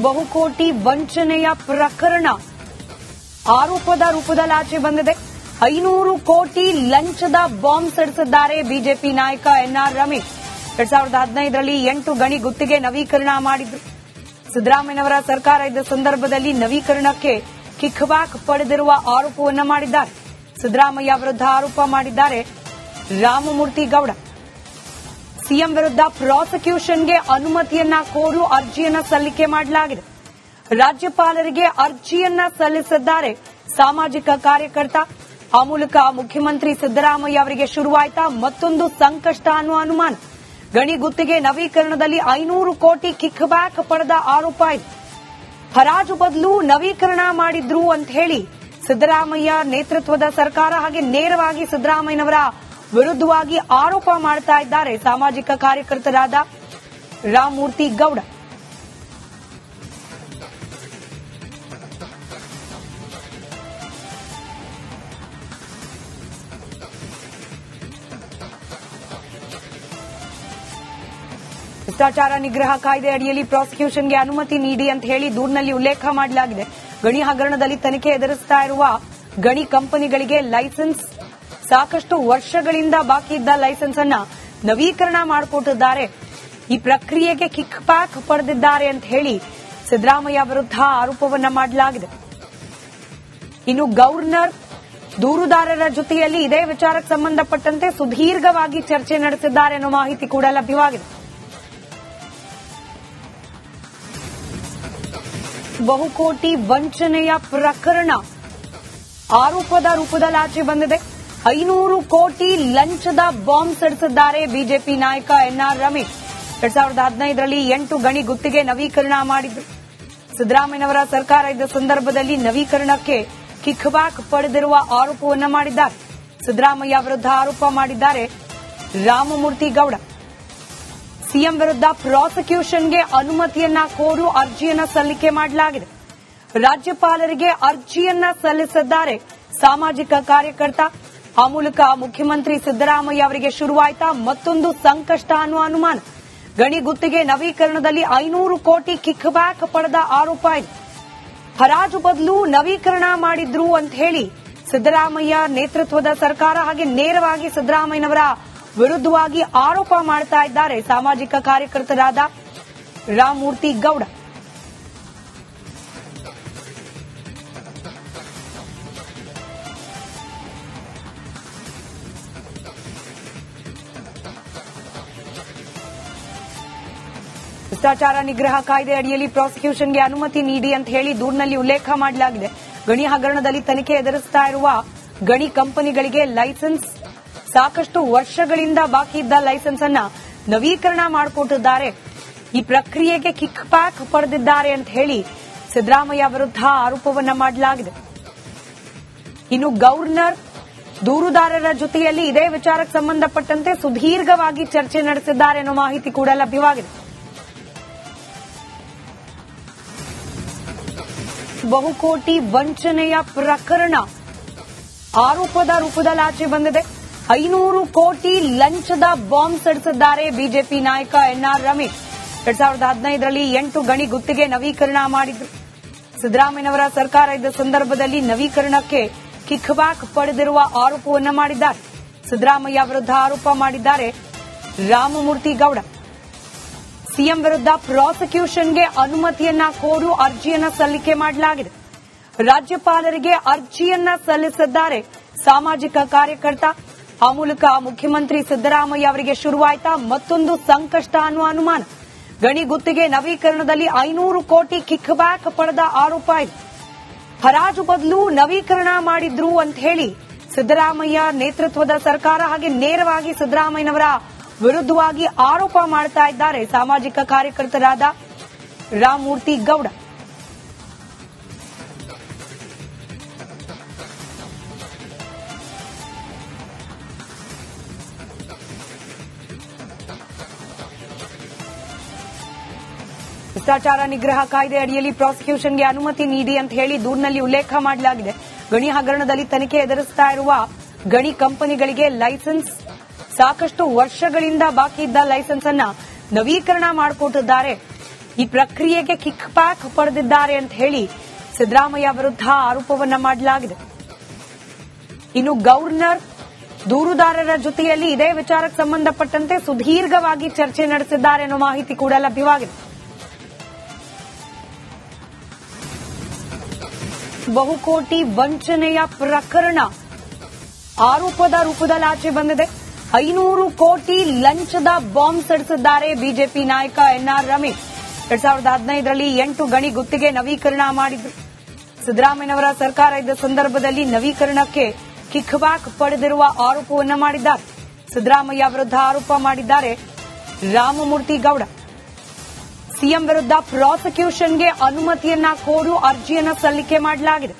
ಬಹುಕೋಟಿ ವಂಚನೆಯ ಪ್ರಕರಣ ಆರೋಪದ ರೂಪದಲ್ಲಿ ಆಚೆ ಬಂದಿದೆ. 500 ಕೋಟಿ ಲಂಚದ ಬಾಂಬ್ ಸಿಡಿಸಿದ್ದಾರೆ ಬಿಜೆಪಿ ನಾಯಕ ಎನ್ಆರ್ ರಮೇಶ್. 2015ರಲ್ಲಿ 8 ಗಣಿ ಗುತ್ತಿಗೆ ನವೀಕರಣ ಮಾಡಿದ್ರು. ಸಿದ್ದರಾಮಯ್ಯನವರ ಸರ್ಕಾರ ಇದ್ದ ಸಂದರ್ಭದಲ್ಲಿ ನವೀಕರಣಕ್ಕೆ ಕಿಕ್ ಬ್ಯಾಕ್ ಪಡೆದಿರುವ ಆರೋಪವನ್ನ ಮಾಡಿದ್ದಾರೆ. ಸಿದ್ದರಾಮಯ್ಯ ವಿರುದ್ಧ ಆರೋಪ ಮಾಡಿದ್ದಾರೆ ರಾಮಮೂರ್ತಿ ಗೌಡ. ಸಿಎಂ ವಿರುದ್ಧ ಪ್ರಾಸಿಕ್ಯೂಷನ್ಗೆ ಅನುಮತಿಯನ್ನ ಕೋರಿ ಅರ್ಜಿಯನ್ನ ಸಲ್ಲಿಕೆ ಮಾಡಲಾಗಿದೆ. ರಾಜ್ಯಪಾಲರಿಗೆ ಅರ್ಜಿಯನ್ನ ಸಲ್ಲಿಸಿದ್ದಾರೆ ಸಾಮಾಜಿಕ ಕಾರ್ಯಕರ್ತ. ಆ ಮೂಲಕ ಮುಖ್ಯಮಂತ್ರಿ ಸಿದ್ದರಾಮಯ್ಯ ಅವರಿಗೆ ಶುರುವಾಯ್ತಾ ಮತ್ತೊಂದು ಸಂಕಷ್ಟ ಅನ್ನುವ ಅನುಮಾನ. ಗಣಿ ಗುತ್ತಿಗೆ ನವೀಕರಣದಲ್ಲಿ 500 ಕೋಟಿ ಕಿಕ್ ಬ್ಯಾಕ್ ಪಡೆದ ಆರೋಪ ಇದೆ. ಹರಾಜು ಬದಲು ನವೀಕರಣ ಮಾಡಿದ್ರು ಅಂತ ಹೇಳಿ ಸಿದ್ದರಾಮಯ್ಯ ನೇತೃತ್ವದ ಸರ್ಕಾರ ಹಾಗೆ ನೇರವಾಗಿ ಸಿದ್ದರಾಮಯ್ಯನವರ ವಿರುದ್ಧವಾಗಿ ಆರೋಪ ಮಾಡ್ತಾ ಇದ್ದಾರೆ ಸಾಮಾಜಿಕ ಕಾರ್ಯಕರ್ತರಾದ ರಾಮಮೂರ್ತಿ ಗೌಡ. ಭ್ರಷ್ಟಾಚಾರ ನಿಗ್ರಹ ಕಾಯ್ದೆ ಅಡಿಯಲ್ಲಿ ಪ್ರಾಸಿಕ್ಯೂಷನ್ಗೆ ಅನುಮತಿ ನೀಡಿ ಅಂತ ಹೇಳಿ ದೂರಿನಲ್ಲಿ ಉಲ್ಲೇಖ ಮಾಡಲಾಗಿದೆ. ಗಣಿ ಹಗರಣದಲ್ಲಿ ತನಿಖೆ ಎದುರಿಸ್ತಾ ಇರುವ ಗಣಿ ಕಂಪನಿಗಳಿಗೆ ಲೈಸೆನ್ಸ್ ಸಾಕಷ್ಟು ವರ್ಷಗಳಿಂದ ಬಾಕಿ ಇದ್ದ ಲೈಸೆನ್ಸ್ ಅನ್ನ ನವೀಕರಣ ಮಾಡಿಕೊಟ್ಟಿದ್ದಾರೆ. ಈ ಪ್ರಕ್ರಿಯೆಗೆ ಕಿಕ್ ಬ್ಯಾಕ್ ಪಡೆದಿದ್ದಾರೆ ಅಂತ ಹೇಳಿ ಸಿದ್ದರಾಮಯ್ಯ ವಿರುದ್ಧ ಆರೋಪವನ್ನ ಮಾಡಲಾಗಿದೆ. ಇನ್ನು ಗವರ್ನರ್ ದೂರುದಾರರ ಜೊತೆಯಲ್ಲಿ ಇದೇ ವಿಚಾರಕ್ಕೆ ಸಂಬಂಧಪಟ್ಟಂತೆ ಸುದೀರ್ಘವಾಗಿ ಚರ್ಚೆ ನಡೆಸಿದ್ದಾರೆ ಅನ್ನೋ ಮಾಹಿತಿ ಕೂಡ ಲಭ್ಯವಾಗಿದೆ. ಬಹುಕೋಟಿ ವಂಚನೆಯ ಪ್ರಕರಣ ಆರೋಪದ ರೂಪದಲ್ಲಿ ಆಚೆ ಬಂದಿದೆ. 500 ಕೋಟಿ ಲಂಚದ ಬಾಂಬ್ ಸಿಡಿಸಿದ್ದಾರೆ ಬಿಜೆಪಿ ನಾಯಕ ಎನ್ಆರ್ ರಮೇಶ್. 2015ರಲ್ಲಿ 8 ಗಣಿ ಗುತ್ತಿಗೆ ನವೀಕರಣ ಮಾಡಿದ್ರು. ಸಿದ್ದರಾಮಯ್ಯನವರ ಸರ್ಕಾರ ಇದ್ದ ಸಂದರ್ಭದಲ್ಲಿ ನವೀಕರಣಕ್ಕೆ ಕಿಕ್ ಬ್ಯಾಕ್ ಪಡೆದಿರುವ ಆರೋಪವನ್ನ ಮಾಡಿದ್ದಾರೆ. ಸಿದ್ದರಾಮಯ್ಯ ವಿರುದ್ಧ ಆರೋಪ ಮಾಡಿದ್ದಾರೆ ರಾಮಮೂರ್ತಿ ಗೌಡ. ಸಿಎಂ ವಿರುದ್ಧ ಪ್ರಾಸಿಕ್ಯೂಷನ್ಗೆ ಅನುಮತಿಯನ್ನ ಕೋರಿ ಅರ್ಜಿಯನ್ನ ಸಲ್ಲಿಕೆ ಮಾಡಲಾಗಿದೆ. ರಾಜ್ಯಪಾಲರಿಗೆ ಅರ್ಜಿಯನ್ನ ಸಲ್ಲಿಸಿದ್ದಾರೆ ಸಾಮಾಜಿಕ ಕಾರ್ಯಕರ್ತ. ಆ ಮೂಲಕ ಮುಖ್ಯಮಂತ್ರಿ ಸಿದ್ದರಾಮಯ್ಯ ಅವರಿಗೆ ಶುರುವಾಯ್ತಾ ಮತ್ತೊಂದು ಸಂಕಷ್ಟ ಅನ್ನುವ ಅನುಮಾನ. ಗಣಿ ಗುತ್ತಿಗೆ ನವೀಕರಣದಲ್ಲಿ 500 ಕೋಟಿ ಕಿಕ್ ಬ್ಯಾಕ್ ಪಡೆದ ಆರೋಪ ಇದೆ. ಹರಾಜು ಬದಲು ನವೀಕರಣ ಮಾಡಿದ್ರು ಅಂತ ಹೇಳಿ ಸಿದ್ದರಾಮಯ್ಯ ನೇತೃತ್ವದ ಸರ್ಕಾರ ಹಾಗೆ ನೇರವಾಗಿ ಸಿದ್ದರಾಮಯ್ಯನವರ ವಿರುದ್ಧವಾಗಿ ಆರೋಪ ಮಾಡ್ತಾ ಇದ್ದಾರೆ ಸಾಮಾಜಿಕ ಕಾರ್ಯಕರ್ತರಾದ ರಾಮಮೂರ್ತಿ ಗೌಡ. ಭ್ರಷ್ಟಾಚಾರ ನಿಗ್ರಹ ಕಾಯ್ದೆ ಅಡಿಯಲ್ಲಿ ಪ್ರಾಸಿಕ್ಯೂಷನ್ಗೆ ಅನುಮತಿ ನೀಡಿ ಅಂತ ಹೇಳಿ ದೂರಿನಲ್ಲಿ ಉಲ್ಲೇಖ ಮಾಡಲಾಗಿದೆ. ಗಣಿ ಹಗರಣದಲ್ಲಿ ತನಿಖೆ ಎದುರಿಸ್ತಾ ಇರುವ ಗಣಿ ಕಂಪನಿಗಳಿಗೆ ಲೈಸೆನ್ಸ್ ಸಾಕಷ್ಟು ವರ್ಷಗಳಿಂದ ಬಾಕಿ ಇದ್ದ ಲೈಸೆನ್ಸ್ ಅನ್ನ ನವೀಕರಣ ಮಾಡಿಕೊಟ್ಟಿದ್ದಾರೆ. ಈ ಪ್ರಕ್ರಿಯೆಗೆ ಕಿಕ್ ಬ್ಯಾಕ್ ಪಡೆದಿದ್ದಾರೆ ಅಂತ ಹೇಳಿ ಸಿದ್ದರಾಮಯ್ಯ ವಿರುದ್ಧ ಆರೋಪವನ್ನ ಮಾಡಲಾಗಿದೆ. ಇನ್ನು ಗವರ್ನರ್ ದೂರುದಾರರ ಜೊತೆಯಲ್ಲಿ ಇದೇ ವಿಚಾರಕ್ಕೆ ಸಂಬಂಧಪಟ್ಟಂತೆ ಸುದೀರ್ಘವಾಗಿ ಚರ್ಚೆ ನಡೆಸಿದ್ದಾರೆ ಅನ್ನೋ ಮಾಹಿತಿ ಕೂಡ ಲಭ್ಯವಾಗಿದೆ. ಬಹುಕೋಟಿ ವಂಚನೆಯ ಪ್ರಕರಣ ಆರೋಪದ ರೂಪದಲ್ಲಿ ಆಚೆ ಬಂದಿದೆ. 500 ಕೋಟಿ ಲಂಚದ ಬಾಂಬ್ ಸಿಡಿಸಿದ್ದಾರೆ ಬಿಜೆಪಿ ನಾಯಕ ಎನ್ಆರ್ ರಮೇಶ್. 2015ರಲ್ಲಿ 8 ಗಣಿ ಗುತ್ತಿಗೆ ನವೀಕರಣ ಮಾಡಿದ್ರು. ಸಿದ್ದರಾಮಯ್ಯನವರ ಸರ್ಕಾರ ಇದ್ದ ಸಂದರ್ಭದಲ್ಲಿ ನವೀಕರಣಕ್ಕೆ ಕಿಕ್ ಬ್ಯಾಕ್ ಪಡೆದಿರುವ ಆರೋಪವನ್ನ ಮಾಡಿದ್ದಾರೆ. ಸಿದ್ದರಾಮಯ್ಯ ವಿರುದ್ಧ ಆರೋಪ ಮಾಡಿದ್ದಾರೆ ರಾಮಮೂರ್ತಿ ಗೌಡ. ಸಿಎಂ ವಿರುದ್ಧ ಪ್ರಾಸಿಕ್ಯೂಷನ್ಗೆ ಅನುಮತಿಯನ್ನ ಕೋರಿ ಅರ್ಜಿಯನ್ನ ಸಲ್ಲಿಕೆ ಮಾಡಲಾಗಿದೆ. ರಾಜ್ಯಪಾಲರಿಗೆ ಅರ್ಜಿಯನ್ನ ಸಲ್ಲಿಸಿದ್ದಾರೆ ಸಾಮಾಜಿಕ ಕಾರ್ಯಕರ್ತ. ಆ ಮೂಲಕ ಮುಖ್ಯಮಂತ್ರಿ ಸಿದ್ದರಾಮಯ್ಯ ಅವರಿಗೆ ಶುರುವಾಯ್ತಾ ಮತ್ತೊಂದು ಸಂಕಷ್ಟ ಅನ್ನುವ ಅನುಮಾನ. ಗಣಿ ಗುತ್ತಿಗೆ ನವೀಕರಣದಲ್ಲಿ 500 ಕೋಟಿ ಕಿಕ್ ಬ್ಯಾಕ್ ಪಡೆದ ಆರೋಪ ಇದೆ. ಹರಾಜು ಬದಲು ನವೀಕರಣ ಮಾಡಿದ್ರು ಅಂತ ಹೇಳಿ ಸಿದ್ದರಾಮಯ್ಯ ನೇತೃತ್ವದ ಸರ್ಕಾರ ಹಾಗೆ ನೇರವಾಗಿ ಸಿದ್ದರಾಮಯ್ಯನವರ ವಿರುದ್ಧವಾಗಿ ಆರೋಪ ಮಾಡ್ತಾ ಇದ್ದಾರೆ ಸಾಮಾಜಿಕ ಕಾರ್ಯಕರ್ತರಾದ ರಾಮಮೂರ್ತಿ ಗೌಡ. ಭ್ರಷ್ಟಾಚಾರ ನಿಗ್ರಹ ಕಾಯ್ದೆ ಅಡಿಯಲ್ಲಿ ಪ್ರಾಸಿಕ್ಯೂಷನ್ಗೆ ಅನುಮತಿ ನೀಡಿ ಅಂತ ಹೇಳಿ ದೂರಿನಲ್ಲಿ ಉಲ್ಲೇಖ ಮಾಡಲಾಗಿದೆ. ಗಣಿ ಹಗರಣದಲ್ಲಿ ತನಿಖೆ ಎದುರಿಸ್ತಾ ಇರುವ ಗಣಿ ಕಂಪನಿಗಳಿಗೆ ಲೈಸೆನ್ಸ್ ಸಾಕಷ್ಟು ವರ್ಷಗಳಿಂದ ಬಾಕಿ ಇದ್ದ ಲೈಸೆನ್ಸ್ ಅನ್ನ ನವೀಕರಣ ಮಾಡಿಕೊಟ್ಟಿದ್ದಾರೆ. ಈ ಪ್ರಕ್ರಿಯೆಗೆ ಕಿಕ್ ಬ್ಯಾಕ್ ಪಡೆದಿದ್ದಾರೆ ಅಂತ ಹೇಳಿ ಸಿದ್ದರಾಮಯ್ಯ ವಿರುದ್ಧ ಆರೋಪವನ್ನ ಮಾಡಲಾಗಿದೆ. ಇನ್ನು ಗವರ್ನರ್ ದೂರುದಾರರ ಜೊತೆಯಲ್ಲಿ ಇದೇ ವಿಚಾರಕ್ಕೆ ಸಂಬಂಧಪಟ್ಟಂತೆ ಸುದೀರ್ಘವಾಗಿ ಚರ್ಚೆ ನಡೆಸಿದ್ದಾರೆ ಅನ್ನೋ ಮಾಹಿತಿ ಕೂಡ ಲಭ್ಯವಾಗಿದೆ. ಬಹುಕೋಟಿ ವಂಚನೆಯ ಪ್ರಕರಣ ಆರೋಪದ ರೂಪದಲ್ಲಿ ಆಚೆ ಬಂದಿದೆ. 500 ಕೋಟಿ ಲಂಚದ ಬಾಂಬ್ ಸಿಡಿಸಿದ್ದಾರೆ ಬಿಜೆಪಿ ನಾಯಕ ಎನ್ಆರ್ ರಮೇಶ್. 2015ರಲ್ಲಿ 8 ಗಣಿ ಗುತ್ತಿಗೆ ನವೀಕರಣ ಮಾಡಿದ್ರು. ಸಿದ್ದರಾಮಯ್ಯನವರ ಸರ್ಕಾರ ಇದ್ದ ಸಂದರ್ಭದಲ್ಲಿ ನವೀಕರಣಕ್ಕೆ ಕಿಕ್ ಬ್ಯಾಕ್ ಪಡೆದಿರುವ ಆರೋಪವನ್ನ ಮಾಡಿದ್ದಾರೆ. ಸಿದ್ದರಾಮಯ್ಯ ವಿರುದ್ಧ ಆರೋಪ ಮಾಡಿದ್ದಾರೆ ರಾಮಮೂರ್ತಿ ಗೌಡ. ಸಿಎಂ ವಿರುದ್ಧ ಪ್ರಾಸಿಕ್ಯೂಷನ್ಗೆ ಅನುಮತಿಯನ್ನ ಕೋರಿ ಅರ್ಜಿಯನ್ನ ಸಲ್ಲಿಕೆ ಮಾಡಲಾಗಿದೆ.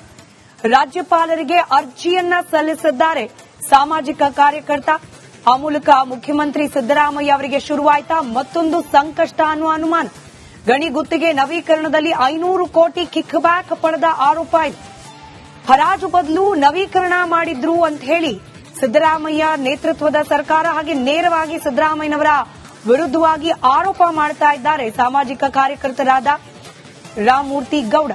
ರಾಜ್ಯಪಾಲರಿಗೆ ಅರ್ಜಿಯನ್ನ ಸಲ್ಲಿಸಿದ್ದಾರೆ ಸಾಮಾಜಿಕ ಕಾರ್ಯಕರ್ತ. ಆ ಮೂಲಕ ಮುಖ್ಯಮಂತ್ರಿ ಸಿದ್ದರಾಮಯ್ಯ ಅವರಿಗೆ ಶುರುವಾಯ್ತಾ ಮತ್ತೊಂದು ಸಂಕಷ್ಟ ಅನ್ನುವ ಅನುಮಾನ. ಗಣಿ ಗುತ್ತಿಗೆ ನವೀಕರಣದಲ್ಲಿ 500 ಕೋಟಿ ಕಿಕ್ ಬ್ಯಾಕ್ ಪಡೆದ ಆರೋಪ ಇದೆ. ಹರಾಜು ಬದಲು ನವೀಕರಣ ಮಾಡಿದ್ರು ಅಂತ ಹೇಳಿ ಸಿದ್ದರಾಮಯ್ಯ ನೇತೃತ್ವದ ಸರ್ಕಾರ ಹಾಗೆ ನೇರವಾಗಿ ಸಿದ್ದರಾಮಯ್ಯನವರ ವಿರುದ್ಧವಾಗಿ ಆರೋಪ ಮಾಡ್ತಾ ಇದ್ದಾರೆ ಸಾಮಾಜಿಕ ಕಾರ್ಯಕರ್ತರಾದ ರಾಮಮೂರ್ತಿ ಗೌಡ.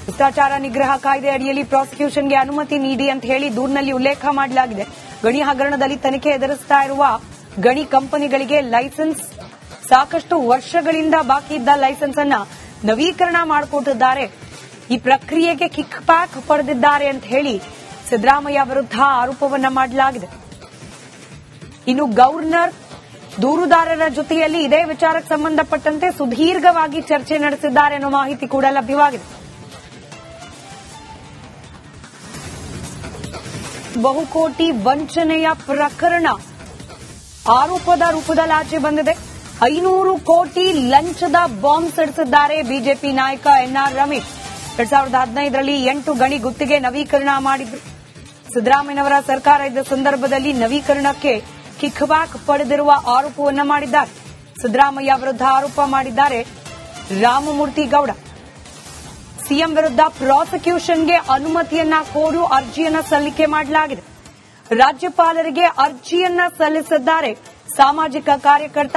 ಭ್ರಷ್ಟಾಚಾರ ನಿಗ್ರಹ ಕಾಯ್ದೆ ಅಡಿಯಲ್ಲಿ ಪ್ರಾಸಿಕ್ಯೂಷನ್ಗೆ ಅನುಮತಿ ನೀಡಿ ಅಂತ ಹೇಳಿ ದೂರಿನಲ್ಲಿ ಉಲ್ಲೇಖ ಮಾಡಲಾಗಿದೆ. ಗಣಿ ಹಗರಣದಲ್ಲಿ ತನಿಖೆ ಎದುರಿಸ್ತಾ ಇರುವ ಗಣಿ ಕಂಪನಿಗಳಿಗೆ ಲೈಸೆನ್ಸ್ ಸಾಕಷ್ಟು ವರ್ಷಗಳಿಂದ ಬಾಕಿ ಇದ್ದ ಲೈಸೆನ್ಸ್ ಅನ್ನ ನವೀಕರಣ ಮಾಡಿಕೊಟ್ಟಿದ್ದಾರೆ. ಈ ಪ್ರಕ್ರಿಯೆಗೆ ಕಿಕ್ ಬ್ಯಾಕ್ ಪಡೆದಿದ್ದಾರೆ ಅಂತ ಹೇಳಿ ಸಿದ್ದರಾಮಯ್ಯ ವಿರುದ್ಧ ಆರೋಪವನ್ನ ಮಾಡಲಾಗಿದೆ. ಇನ್ನು ಗವರ್ನರ್ ದೂರುದಾರರ ಜೊತೆಯಲ್ಲಿ ಇದೇ ವಿಚಾರಕ್ಕೆ ಸಂಬಂಧಪಟ್ಟಂತೆ ಸುದೀರ್ಘವಾಗಿ ಚರ್ಚೆ ನಡೆಸಿದ್ದಾರೆ ಅನ್ನೋ ಮಾಹಿತಿ ಕೂಡ ಲಭ್ಯವಾಗಿದೆ. ಬಹುಕೋಟಿ ವಂಚನೆಯ ಪ್ರಕರಣ ಆರೋಪದ ರೂಪದಲ್ಲಿ ಆಚೆ ಬಂದಿದೆ. 500 ಕೋಟಿ ಲಂಚದ ಬಾಂಬ್ ಸಿಡಿಸಿದ್ದಾರೆ ಬಿಜೆಪಿ ನಾಯಕ ಎನ್ಆರ್ ರಮೇಶ್. 2015ರಲ್ಲಿ 8 ಗಣಿ ಗುತ್ತಿಗೆ ನವೀಕರಣ ಮಾಡಿದ್ರು. ಸಿದ್ದರಾಮಯ್ಯನವರ ಸರ್ಕಾರ ಇದ್ದ ಸಂದರ್ಭದಲ್ಲಿ ನವೀಕರಣಕ್ಕೆ ಕಿಕ್ ಬ್ಯಾಕ್ ಪಡೆದಿರುವ ಆರೋಪವನ್ನ ಮಾಡಿದ್ದಾರೆ. ಸಿದ್ದರಾಮಯ್ಯ ವಿರುದ್ಧ ಆರೋಪ ಮಾಡಿದ್ದಾರೆ ರಾಮಮೂರ್ತಿ ಗೌಡ. ಸಿಎಂ ವಿರುದ್ಧ ಪ್ರಾಸಿಕ್ಯೂಷನ್ಗೆ ಅನುಮತಿಯನ್ನ ಕೋರಿ ಅರ್ಜಿಯನ್ನ ಸಲ್ಲಿಕೆ ಮಾಡಲಾಗಿದೆ. ರಾಜ್ಯಪಾಲರಿಗೆ ಅರ್ಜಿಯನ್ನ ಸಲ್ಲಿಸಿದ್ದಾರೆ ಸಾಮಾಜಿಕ ಕಾರ್ಯಕರ್ತ.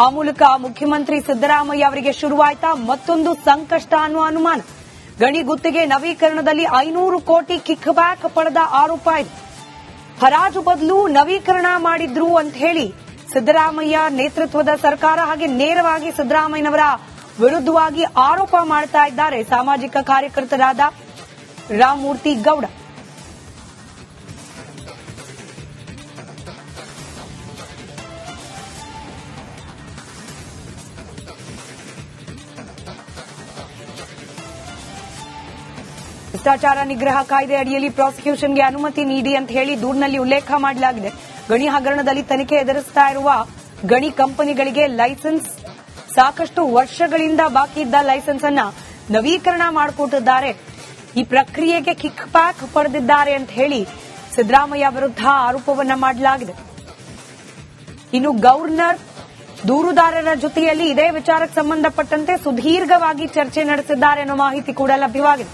ಆ ಮೂಲಕ ಮುಖ್ಯಮಂತ್ರಿ ಸಿದ್ದರಾಮಯ್ಯ ಅವರಿಗೆ ಶುರುವಾಯ್ತಾ ಮತ್ತೊಂದು ಸಂಕಷ್ಟ ಅನ್ನುವ ಅನುಮಾನ. ಗಣಿ ಗುತ್ತಿಗೆ ನವೀಕರಣದಲ್ಲಿ 500 ಕೋಟಿ ಕಿಕ್ ಬ್ಯಾಕ್ ಪಡೆದ ಆರೋಪ ಇದೆ. ಹರಾಜು ಬದಲು ನವೀಕರಣ ಮಾಡಿದ್ರು ಅಂತ ಹೇಳಿ ಸಿದ್ದರಾಮಯ್ಯ ನೇತೃತ್ವದ ಸರ್ಕಾರ ಹಾಗೆ ನೇರವಾಗಿ ಸಿದ್ದರಾಮಯ್ಯನವರ ವಿರುದ್ಧವಾಗಿ ಆರೋಪ ಮಾಡ್ತಾ ಇದ್ದಾರೆ ಸಾಮಾಜಿಕ ಕಾರ್ಯಕರ್ತರಾದ ರಾಮಮೂರ್ತಿ ಗೌಡ. ಭ್ರಷ್ಟಾಚಾರ ನಿಗ್ರಹ ಕಾಯ್ದೆ ಅಡಿಯಲ್ಲಿ ಪ್ರಾಸಿಕ್ಯೂಷನ್ಗೆ ಅನುಮತಿ ನೀಡಿ ಅಂತ ಹೇಳಿ ದೂರಿನಲ್ಲಿ ಉಲ್ಲೇಖ ಮಾಡಲಾಗಿದೆ. ಗಣಿ ಹಗರಣದಲ್ಲಿ ತನಿಖೆ ಎದುರಿಸ್ತಾ ಇರುವ ಗಣಿ ಕಂಪನಿಗಳಿಗೆ ಲೈಸೆನ್ಸ್ ಸಾಕಷ್ಟು ವರ್ಷಗಳಿಂದ ಬಾಕಿ ಇದ್ದ ಲೈಸೆನ್ಸ್ ಅನ್ನ ನವೀಕರಣ ಮಾಡಿಕೊಟ್ಟಿದ್ದಾರೆ. ಈ ಪ್ರಕ್ರಿಯೆಗೆ ಕಿಕ್ ಬ್ಯಾಕ್ ಪಡೆದಿದ್ದಾರೆ ಅಂತ ಹೇಳಿ ಸಿದ್ದರಾಮಯ್ಯ ವಿರುದ್ಧ ಆರೋಪವನ್ನ ಮಾಡಲಾಗಿದೆ. ಇನ್ನು ಗವರ್ನರ್ ದೂರುದಾರರ ಜೊತೆಯಲ್ಲಿ ಇದೇ ವಿಚಾರಕ್ಕೆ ಸಂಬಂಧಪಟ್ಟಂತೆ ಸುದೀರ್ಘವಾಗಿ ಚರ್ಚೆ ನಡೆಸಿದ್ದಾರೆ ಅನ್ನೋ ಮಾಹಿತಿ ಕೂಡ ಲಭ್ಯವಾಗಿದೆ.